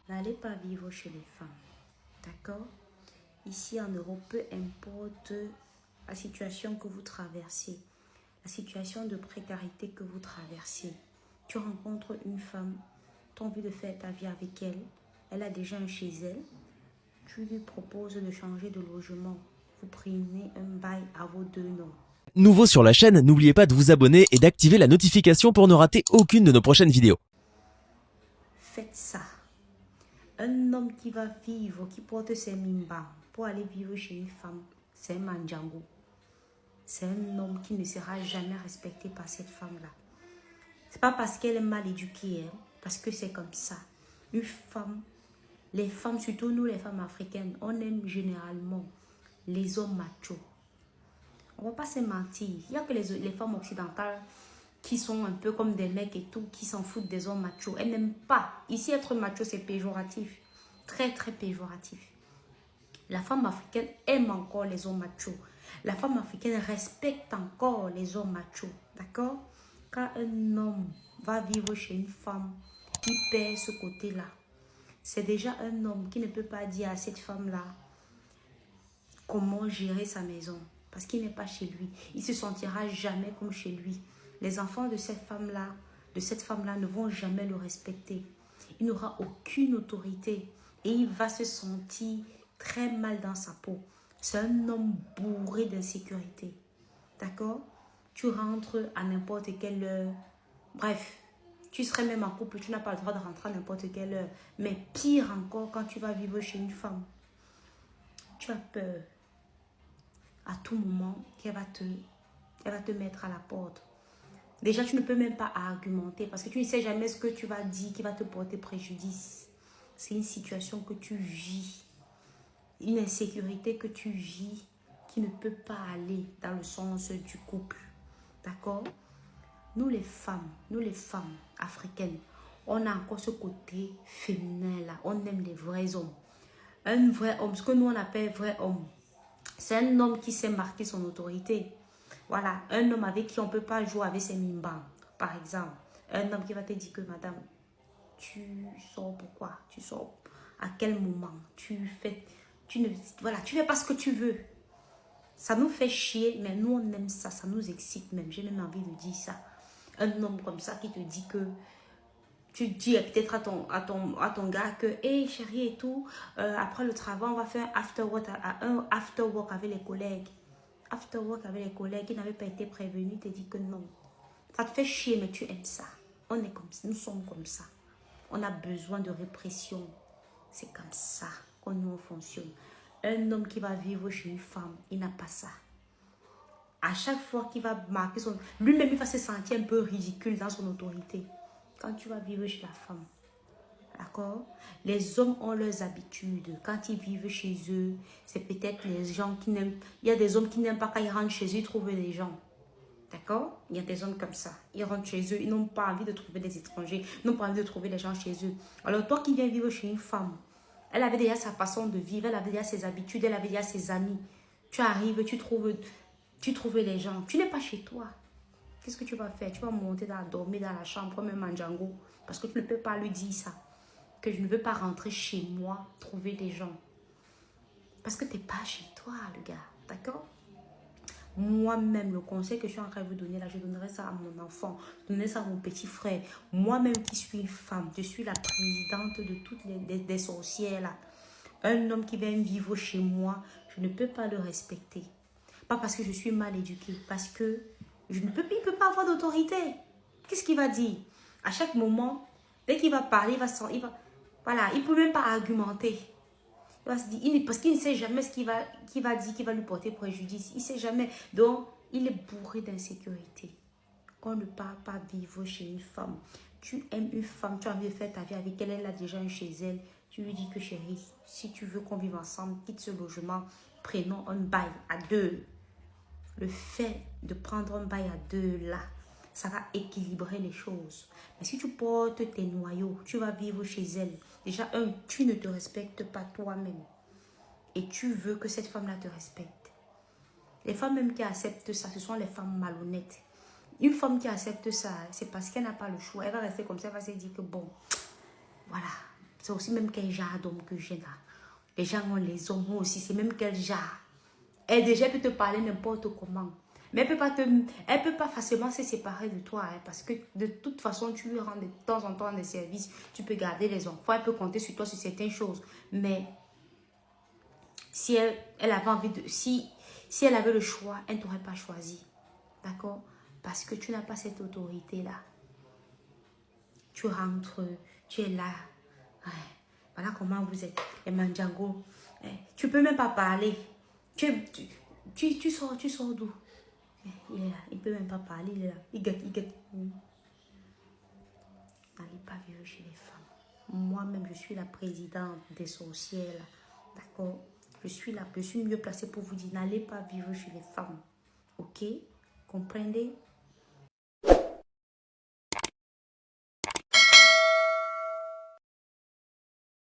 N'allez pas vivre chez les femmes. D'accord? Ici en Europe, peu importe la situation que vous traversez, la situation de précarité que vous traversez, tu rencontres une femme, tu as envie de faire ta vie avec elle, elle a déjà un chez elle, tu lui proposes de changer de logement, vous prenez un bail à vos deux noms. Nouveau sur la chaîne, n'oubliez pas de vous abonner et d'activer la notification pour ne rater aucune de nos prochaines vidéos. Faites ça. Un homme qui va vivre, qui porte ses mimbas pour aller vivre chez une femme, c'est un mandjango. C'est un homme qui ne sera jamais respecté par cette femme-là. C'est pas parce qu'elle est mal éduquée, hein, parce que c'est comme ça. Une femme, les femmes, surtout nous les femmes africaines, on aime généralement les hommes machos. On va pas se mentir. Il n'y a que les femmes occidentales qui sont un peu comme des mecs et tout, qui s'en foutent des hommes machos. Elles n'aiment pas. Ici, être macho, c'est péjoratif. Très, très péjoratif. La femme africaine aime encore les hommes machos. La femme africaine respecte encore les hommes machos. D'accord? Quand un homme va vivre chez une femme, il perd ce côté-là. C'est déjà un homme qui ne peut pas dire à cette femme-là comment gérer sa maison. Parce qu'il n'est pas chez lui. Il ne se sentira jamais comme chez lui. Les enfants de cette femme-là ne vont jamais le respecter. Il n'aura aucune autorité. Et il va se sentir très mal dans sa peau. C'est un homme bourré d'insécurité. D'accord? Tu rentres à n'importe quelle heure. Bref, tu serais même en couple, tu n'as pas le droit de rentrer à n'importe quelle heure. Mais pire encore, quand tu vas vivre chez une femme, tu as peur à tout moment qu'elle va te mettre à la porte. Déjà, tu ne peux même pas argumenter parce que tu ne sais jamais ce que tu vas dire qui va te porter préjudice. C'est une situation que tu vis, une insécurité que tu vis qui ne peut pas aller dans le sens du couple. D'accord? Nous les femmes africaines, on a encore ce côté féminin là. On aime les vrais hommes. Un vrai homme, ce que nous on appelle vrai homme, c'est un homme qui sait marquer son autorité. Voilà, un homme avec qui on ne peut pas jouer avec ses mimbans, par exemple. Un homme qui va te dire que, madame, tu sors pourquoi? Tu sors à quel moment? Voilà, tu fais pas ce que tu veux. Ça nous fait chier, mais nous, on aime ça. Ça nous excite même. J'ai même envie de dire ça. Un homme comme ça qui te dit que tu dis peut-être à ton gars que, hey chérie et tout, après le travail, on va faire un after work avec les collègues. After work avec les collègues qui n'avaient pas été prévenus, te dit que non. Ça te fait chier, mais tu aimes ça. On est comme ça, nous sommes comme ça. On a besoin de répression. C'est comme ça qu'on nous fonctionne. Un homme qui va vivre chez une femme, il n'a pas ça. À chaque fois qu'il va marquer son... Lui-même, il va se sentir un peu ridicule dans son autorité. Quand tu vas vivre chez la femme, d'accord? Les hommes ont leurs habitudes. Quand ils vivent chez eux, c'est peut-être les gens qui n'aiment... Il y a des hommes qui n'aiment pas quand ils rentrent chez eux, ils trouvent des gens. D'accord? Il y a des hommes comme ça. Ils rentrent chez eux, ils n'ont pas envie de trouver des étrangers, ils n'ont pas envie de trouver les gens chez eux. Alors toi qui viens vivre chez une femme, elle avait déjà sa façon de vivre, elle avait déjà ses habitudes, elle avait déjà ses amis. Tu arrives, tu trouves les gens. Tu n'es pas chez toi. Qu'est-ce que tu vas faire? Tu vas monter dormir dans la chambre comme un mandjango. Parce que tu ne peux pas lui dire ça. Que je ne veux pas rentrer chez moi, trouver des gens. Parce que tu n'es pas chez toi, le gars. D'accord? Moi-même, le conseil que je suis en train de vous donner là, je donnerai ça à mon enfant. Je donnerai ça à mon petit frère. Moi-même qui suis une femme, je suis la présidente de toutes des sorcières là. Un homme qui vient vivre chez moi, je ne peux pas le respecter. Pas parce que je suis mal éduquée, parce que il ne peut pas avoir d'autorité. Qu'est-ce qu'il va dire? À chaque moment, dès qu'il va parler, voilà, il ne peut même pas argumenter. Il va se dire, parce qu'il ne sait jamais ce qu'il va dire, qui va lui porter préjudice. Il ne sait jamais. Donc, il est bourré d'insécurité. On ne part pas vivre chez une femme. Tu aimes une femme, tu as envie de faire ta vie avec elle, elle a déjà un chez elle. Tu lui dis que chérie, si tu veux qu'on vive ensemble, quitte ce logement, prenons un bail à deux. Le fait de prendre un bail à deux là, ça va équilibrer les choses. Mais si tu portes tes noyaux, tu vas vivre chez elle. Déjà, tu ne te respectes pas toi-même. Et tu veux que cette femme-là te respecte. Les femmes même qui acceptent ça, ce sont les femmes malhonnêtes. Une femme qui accepte ça, c'est parce qu'elle n'a pas le choix. Elle va rester comme ça, elle va se dire que bon, voilà, C'est aussi même quel genre d'homme que j'ai là. Les gens ont les hommes aussi, c'est même quel genre. Elle déjà peut te parler n'importe comment. Mais elle peut pas facilement se séparer de toi. Hein, parce que de toute façon, tu lui rends de temps en temps des services. Tu peux garder les enfants. Elle peut compter sur toi sur certaines choses. Mais si elle avait envie de... Si elle avait le choix, elle ne t'aurait pas choisi. D'accord? Parce que tu n'as pas cette autorité-là. Tu rentres, tu es là. Ouais. Voilà comment vous êtes. Et Mandjango, tu peux même pas parler. Tu sors d'où? Il est là, il peut même pas parler, il est là. Il guette. N'allez pas vivre chez les femmes. Moi-même, je suis la présidente des sorcières. D'accord? Je suis mieux placée pour vous dire, n'allez pas vivre chez les femmes. Ok? Comprenez?